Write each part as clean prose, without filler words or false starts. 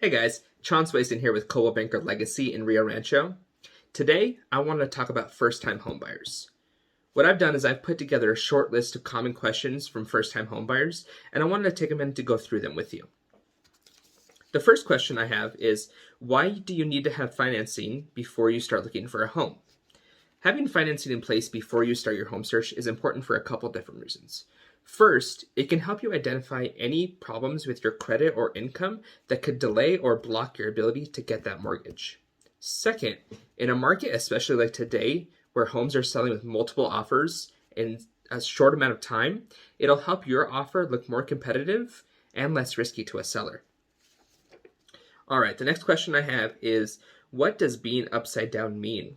Hey guys, Chance Wason here with Coldwell Banker Legacy in Rio Rancho. Today, I want to talk about first-time homebuyers. What I've done is I've put together a short list of common questions from first-time homebuyers, and I wanted to take a minute to go through them with you. The first question I have is, why do you need to have financing before you start looking for a home? Having financing in place before you start your home search is important for a couple different reasons. First, it can help you identify any problems with your credit or income that could delay or block your ability to get that mortgage. Second, in a market especially like today, where homes are selling with multiple offers in a short amount of time, it'll help your offer look more competitive and less risky to a seller. All right, the next question I have is, what does being upside down mean?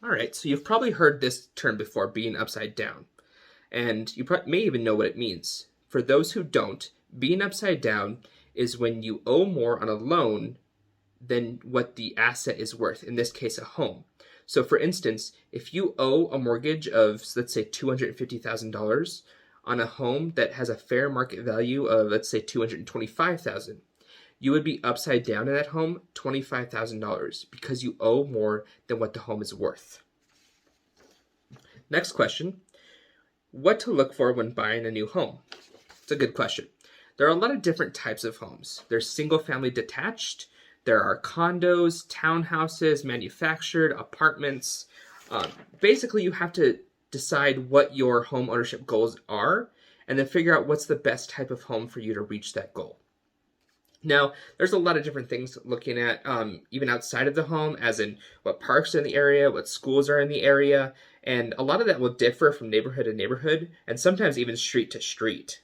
All right, so you've probably heard this term before, being upside down. And you may even know what it means. For those who don't, being upside down is when you owe more on a loan than what the asset is worth, in this case, a home. So for instance, if you owe a mortgage of, let's say, $250,000 on a home that has a fair market value of, let's say, $225,000, you would be upside down in that home $25,000 because you owe more than what the home is worth. Next question. What to look for when buying a new home? It's a good question. There are a lot of different types of homes. There's single-family detached, there are condos, townhouses, manufactured, apartments. Basically, you have to decide what your home ownership goals are and then figure out what's the best type of home for you to reach that goal. Now, there's a lot of different things looking at, even outside of the home, as in what parks are in the area, what schools are in the area, and a lot of that will differ from neighborhood to neighborhood, and sometimes even street to street.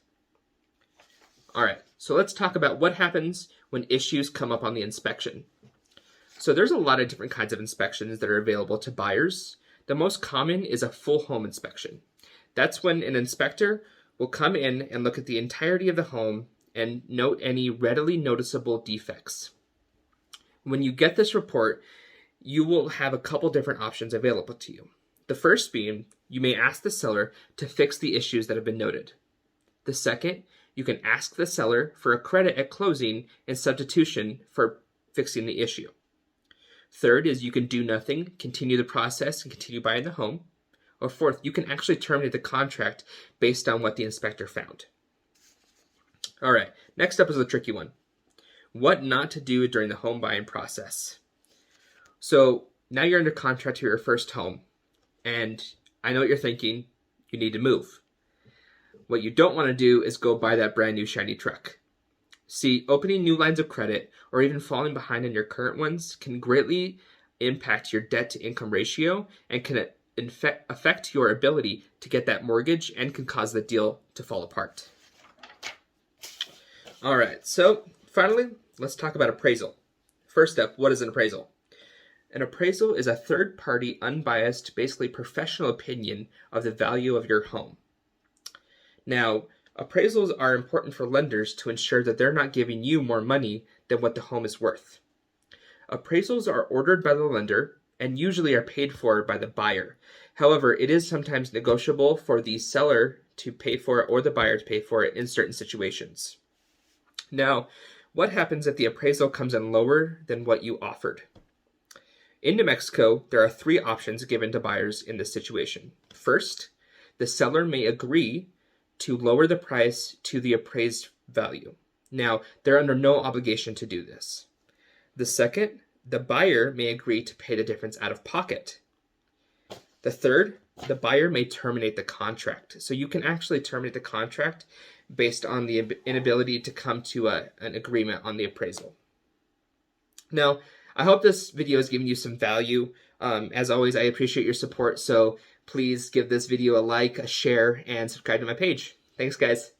All right, so let's talk about what happens when issues come up on the inspection. So there's a lot of different kinds of inspections that are available to buyers. The most common is a full home inspection. That's when an inspector will come in and look at the entirety of the home and note any readily noticeable defects. When you get this report, you will have a couple different options available to you. The first being, you may ask the seller to fix the issues that have been noted. The second, you can ask the seller for a credit at closing in substitution for fixing the issue. Third is you can do nothing, continue the process, and continue buying the home. Or fourth, you can actually terminate the contract based on what the inspector found. All right, next up is a tricky one. What not to do during the home buying process. So now you're under contract to your first home, and I know what you're thinking, you need to move. What you don't want to do is go buy that brand new shiny truck. See, opening new lines of credit or even falling behind on your current ones can greatly impact your debt to income ratio and can affect your ability to get that mortgage and can cause the deal to fall apart. All right, so finally, let's talk about appraisal. First up, what is an appraisal? An appraisal is a third-party, unbiased, basically professional opinion of the value of your home. Now, appraisals are important for lenders to ensure that they're not giving you more money than what the home is worth. Appraisals are ordered by the lender and usually are paid for by the buyer. However, it is sometimes negotiable for the seller to pay for it or the buyer to pay for it in certain situations. Now, what happens if the appraisal comes in lower than what you offered? In New Mexico, there are three options given to buyers in this situation. First, the seller may agree to lower the price to the appraised value. Now, they're under no obligation to do this. The second, the buyer may agree to pay the difference out of pocket. The third, the buyer may terminate the contract. So you can actually terminate the contract based on the inability to come to an agreement on the appraisal. Now, I hope this video has given you some value. As always, I appreciate your support, so please give this video a like, a share, and subscribe to my page. Thanks, guys.